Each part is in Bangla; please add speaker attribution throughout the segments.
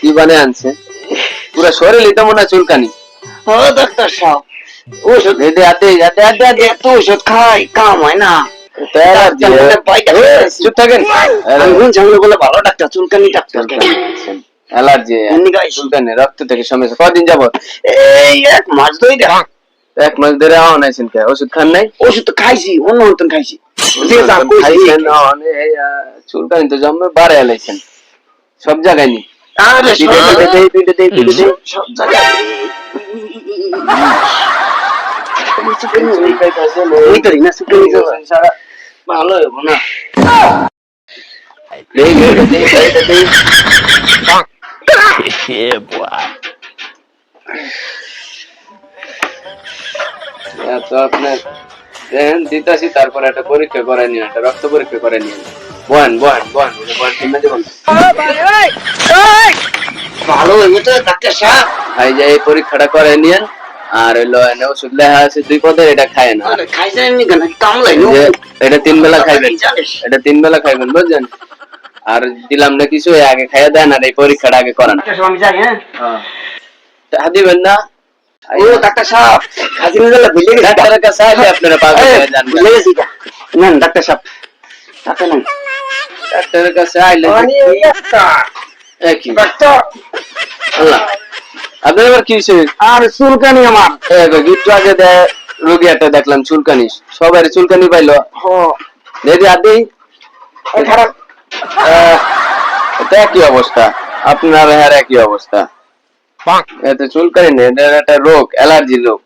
Speaker 1: কি বানে আনছে পুরা শরীরে তো মনে হয় চুলকানি।
Speaker 2: ডাক্তার সাহেব ওষুধ এত ওষুধ খাই কাম হয় না।
Speaker 1: চুপ থাকেন।
Speaker 2: বলে ভালো ডাক্তার চুলকানি ডাক্তার
Speaker 1: অ্যালার্জি চুলকানি রক্ত থেকে সমস্যা কদিন যাবত?
Speaker 2: এই 1 মাস ধরে।
Speaker 1: 1 মাস ধরে আনাইছেন কে? ওষুধ খান নাই?
Speaker 2: ওষুধ তো খাইছি অন্য মতন খাইছি।
Speaker 1: চুলকানি তো জন্মে বাড়ে এলাইছেন সব জায়গায় নি।
Speaker 2: সব জায়গায় ভালো হবো না।
Speaker 1: আপনার দিতাছি তারপর একটা পরীক্ষা করে নিয়ে একটা রক্ত পরীক্ষা করে নিয়ে বহান
Speaker 2: ভালো হইবে তো ডাক্তার সাহেব।
Speaker 1: ভাই যে এই পরীক্ষাটা করে নিয়ে আর হইলো ওষুধ লেখা আছে 2 পদের, এটা খায় না।
Speaker 2: খাইছেন কেন কামলাই
Speaker 1: এটা 3 বেলা খাইবেন, এটা 3 বেলা খাইবেন বুঝছেন। আর দিলাম না কিছু আগে খাইয়া দেন আর এই পরীক্ষাটা আগে করান।
Speaker 2: আমি যাই।
Speaker 1: হ্যাঁ দিবেন না।
Speaker 2: ও ডাক্তার সাহেব খাজিনা দিলে ভুলে গেছি।
Speaker 1: ডাক্তারের কাছে আইলে আপনারা পাগল হয়ে যান।
Speaker 2: ভুলে গেছি নেন ডাক্তার সাহেব টাকা নেন।
Speaker 1: ডাক্তারের কাছে আইলে
Speaker 2: ডাক্তার
Speaker 1: আল্লাহ আপনার আবার কি হয়েছে?
Speaker 2: আর চুলকানি আমার
Speaker 1: একটু আগে রোগী একটা দেখলাম চুলকানি, সবাই চুলকানি পাইলো। দেখি আদি
Speaker 2: খারাপ
Speaker 1: এটা একই অবস্থা, আপনার আর একই অবস্থা। এতে চুলকানি নেই, এটা একটা রোগ, অ্যালার্জি রোগ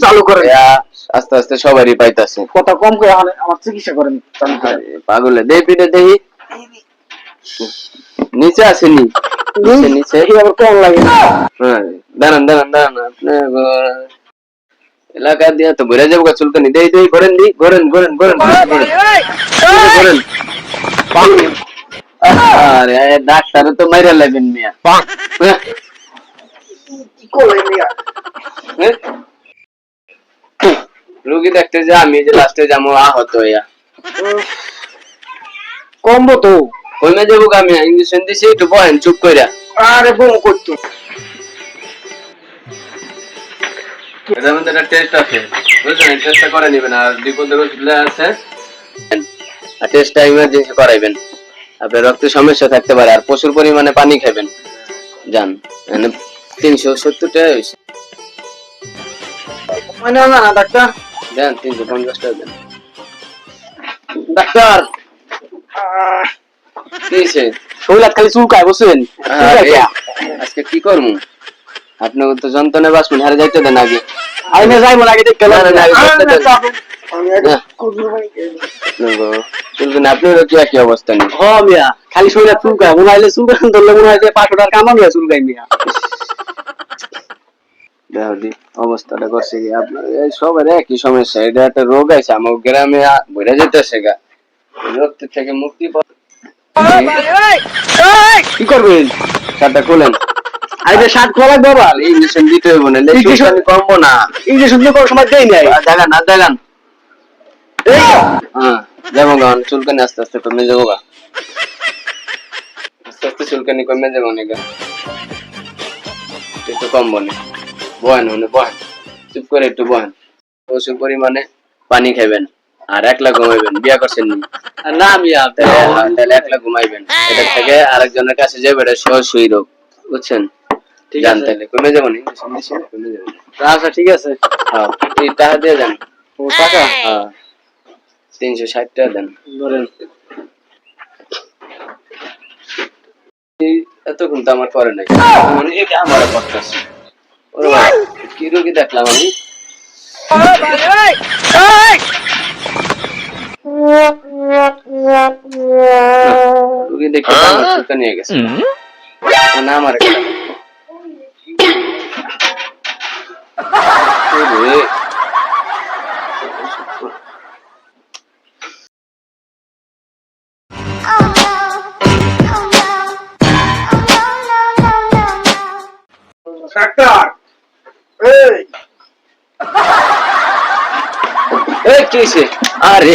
Speaker 2: চালু করে
Speaker 1: আস্তে আস্তে সবারই পাইতাছে।
Speaker 2: কথা কম করে আমার চিকিৎসা করেন
Speaker 1: পাগলে দেই পিঠে দেই নিচে আসেনি নিচে
Speaker 2: আবার কম লাগে।
Speaker 1: দাঁড়ান আপনি এলাকা দিয়ে তো ঘুরে যাবো চুলকানি দেই ঘোরেন আরে ডাক্তার তো মাইরা লাগবেন মিয়া। রোগী দেখতে যে আমি যে লাস্টে যাবো আহত হইয়া
Speaker 2: কমবো তো
Speaker 1: কমে যাবো। আমি ইঞ্জেকশন দিছি, একটু বহেন চুপ কইরা।
Speaker 2: আরে বম করতো
Speaker 1: এটার মধ্যে একটা টেস্ট আছে বুঝলেন, টেস্টটা করে নেবেন। আর বিপদের ওষুধ আছে আর টেস্টটা ইমার্জেন্সি করাইবেন। আপনার রক্তে সমস্যা থাকতে পারে। আর প্রচুর পরিমাণে পানি খাবেন। যান 370 টাকা হয়েছে
Speaker 2: না ডাক্তার
Speaker 1: দেন, 350 টাকা দেন।
Speaker 2: ডাক্তার
Speaker 1: কি হয়েছে?
Speaker 2: শরীর খালি চুলকায় বসেন।
Speaker 1: আজকে কি করবো? আপনার তো যন্ত্রণা বাঁচবেন, হারে যাইতে দেন আগে।
Speaker 2: আইনে যাইব আগে দেখতে
Speaker 1: আপনারও কি একই অবস্থা নেই?
Speaker 2: মিয়া খালি শরীরে চুলকায় মনে হয় চুলকান ধরলে মনে হয় যে 500 টাকার কামান হয়ে চুলকায় মিয়া।
Speaker 1: অবস্থাটা করছে কি আপনার সবার একই সমস্যা। এটা একটা রোগ আছে আমার গ্রামে বেড়ে যেতেছে গা। রোগ থেকে মুক্তি
Speaker 2: কি করবেন?
Speaker 1: শার্টটা খুলেন।
Speaker 2: আরে শার্ট খোলা বাবা
Speaker 1: ইঞ্জেকশন দিতে হইব না, ইঞ্জেকশন কমবো না।
Speaker 2: ইঞ্জেকশন দিয়ে কোনো সময় দেই নাই।
Speaker 1: দেখান হ্যাঁ যাবো গা চুলকানি আস্তে আস্তে কমে যাবো গা, আস্তে আস্তে চুলকানি কমে যাবো না গা, একটু কমবো না। বহেন চুপ করে একটু বহেন। প্রচুর পরিমাণে পানি খাইবেন আর একলা ঘুমাইবেন। বিয়া করছেন
Speaker 2: না মিয়া
Speaker 1: তাহলে একলা ঘুমাইবেন। এটা থেকে আরেকজনের কাছে যাবে, এটা সহজই রোগ বুঝছেন। জানতে কমে যাবো না, কমে যাবো।
Speaker 2: আচ্ছা ঠিক আছে।
Speaker 1: হ্যাঁ টাকা দিয়ে দেন।
Speaker 2: ও টাকা?
Speaker 1: হ্যাঁ 360 টাকা দেন।
Speaker 2: ধরেন
Speaker 1: এতক্ষণ তো আমার করে নাই, মানে এটা আমার করতেছে। কি রোগী দেখলাম আমি। রোগী দেখে আমার চুলকা নিয়ে গেছে না আমার
Speaker 2: ডাক্তার
Speaker 1: এই কি হইছে? আরে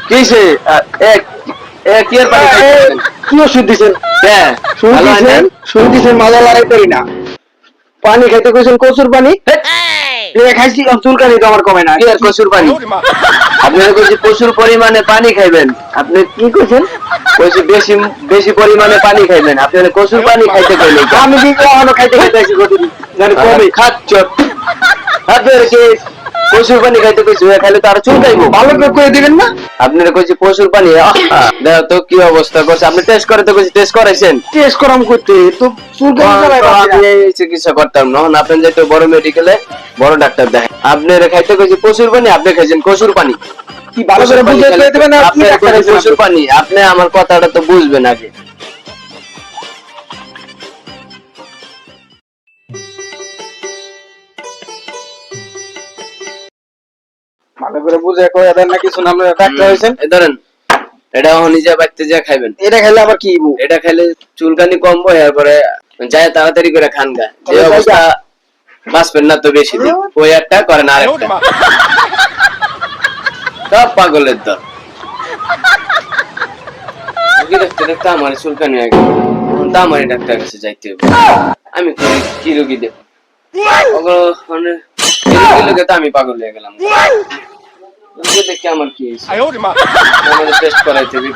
Speaker 1: কিসে কি আর পানি খাইতেছেন?
Speaker 2: কি ওষুধ দিছেন?
Speaker 1: হ্যাঁ ভালো হয় না?
Speaker 2: শুনে দিছেন মাজা লড়াই করি না। পানি খাইতে কইছেন কচুর পানি। খাইছি চুলকানি তো আমার কমে না।
Speaker 1: কি আর কচুর পানি? আপনারা কইছি প্রচুর পরিমাণে পানি খাইবেন। আপনি
Speaker 2: কি কইছেন?
Speaker 1: কইছি বেশি বেশি পরিমাণে পানি খাইবেন। আপনারা কচুর পানি খাইতে কইলেন।
Speaker 2: আমি কি এখনো খাইতে খাইতে আছি কচুর জানি কমে।
Speaker 1: খাচ্ছ। আপনারা কি প্রচুর পানি খাইতে কইছি? খাইলে তো আরো চুলকাইবো।
Speaker 2: ভালো করে কই দিবেন না?
Speaker 1: আপনারা কইছি প্রচুর পানি। দেখো তো কি অবস্থা করছে। আপনি টেস্ট করে তো কইছি টেস্ট করাইছেন।
Speaker 2: টেস্ট করাম করতে তো চুলকানি চালাই
Speaker 1: আমি এই চিকিৎসা করতাম না। এখন আপনি যেটা বড় মেডিকেলে বড় ডাক্তার দেখেন। আপনারা খাইতে কইছি প্রচুর পানি, আপনি খাইছেন কচুর পানি।
Speaker 2: কি ভালো করে বুঝে কই দিবেন না? কি
Speaker 1: আপনারা
Speaker 2: ডাক্তার
Speaker 1: কইছি
Speaker 2: আছেন?
Speaker 1: প্রচুর পানি। আপনি আমার কথাটা তো বুঝবেন আগে।
Speaker 2: ভালো করে বুঝে কই দেন না কিছু না। আপনারা ডাক্তার হইছেন।
Speaker 1: এই ধরেন এটা নিজে বাড়িতে যা খাইবেন।
Speaker 2: এটা খেলে আবার কি হইবো?
Speaker 1: এটা খাইলে চুলকানি কমবো, এরপরে যায় তাড়াতাড়ি করে খান গা। যে
Speaker 2: তবে
Speaker 1: অবস্থা বাঁচবেন না তো বেশি দিন। ওই একটা করেন আরেকটা। সব পাগলের দল। রোগী দেখতে দেখতে আমার চুলকানি হয়ে গেল। এখন তো আমারই ডাক্তার কাছে যাইতে হবে। আমি কি রোগী দেব? মানে এই রোগীর লোকে তো আমি পাগল হয়ে গেলাম। রোগী দেখে আমার কি হয়েছে? আমাদের টেস্ট করাইতে হবে।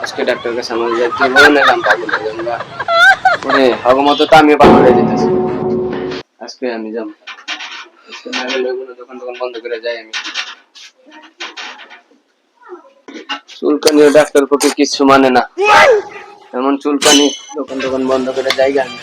Speaker 1: আজকে ডাক্তার কাছে আমার যাইতে হবে। নিলাম পাগল হয়ে গেলাম। ওরে হগমতো তো আমি পাগল হয়ে যেতেছি। আজকে আমি যাবো। আজকে না গেলে ওগুলো দোকান বন্ধ করে যাই আমি। চুলকানি ডাক্তার পক্ষে কিছু মানে না। এমন চুলকানি দোকান বন্ধ করে যাই আমি।